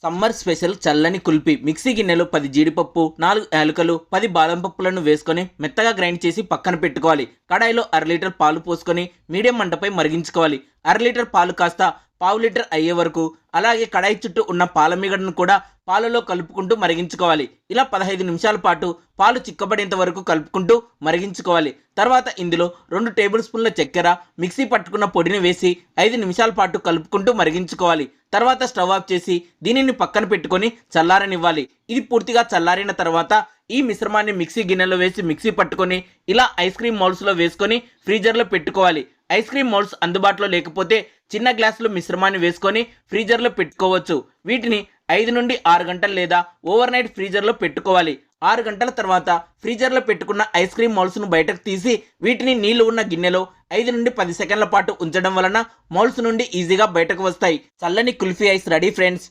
Summer special చల్లని kulfi. Mixie గిన్నెలో 10 జీడిపప్పు, 4 యాలకులు, 10 బాదం పప్పులను వేసుకొని మెత్తగా గ్రైండ్ చేసి పక్కన పెట్టుకోవాలి. కడాయిలో 1/2 లీటర్ పాలు పోసుకొని మీడియం మంటపై మరిగించుకోవాలి. 1/2 లీటర్ పాలు కాస్త 1/2 లీటర్ అయ్యే వరకు, అలాగే కడాయి చుట్టూ ఉన్న పాల మీగడను కూడా పాలలో కలుపుకుంటూ మరిగించుకోవాలి. ఇలా 15 నిమిషాల పాటు పాలు చిక్కబడేంత వరకు కలుపుకుంటూ మరిగించుకోవాలి. తర్వాత ఇందులో 2 టేబుల్ స్పూన్ల చక్కెర, మిక్సీ పట్టుకున్న పొడిని వేసి 5 నిమిషాల పాటు కలుపుకుంటూ మరిగించుకోవాలి. తర్వాత స్టవ్ ఆఫ్ చేసి దీనిని పక్కన పెట్టుకొని చల్లారనివ్వాలి. ఇది పూర్తిగా చల్లారిన తర్వాత ఈ మిశ్రమాన్ని మిక్సీ గిన్నెలో వేసి మిక్సీ పట్టుకొని ఇలా ఐస్ క్రీమ్ మౌల్స్లో వేసుకొని ఫ్రీజర్లో పెట్టుకోవాలి. ఐస్ క్రీమ్ మౌల్స్ అందుబాటులో లేకపోతే చిన్న గ్లాసులో మిశ్రమాన్ని వేసుకొని ఫ్రీజర్లో పెట్టుకోవచ్చు. వీటిని 5 నుండి 6 గంటలు లేదా ఓవర్ నైట్ ఫ్రీజర్లో పెట్టుకోవాలి. 6 గంటల తర్వాత ఫ్రీజర్లో పెట్టుకున్న ఐస్ క్రీమ్ మౌల్స్ను బయటకు తీసి వీటిని నీళ్లు ఉన్న గిన్నెలో 5 నుండి 10 సెకండ్ల పాటు ఉంచడం వలన మౌల్స్ నుండి ఈజీగా బయటకు వస్తాయి. చల్లని కుల్ఫీ ఐస్ రెడీ ఫ్రెండ్స్.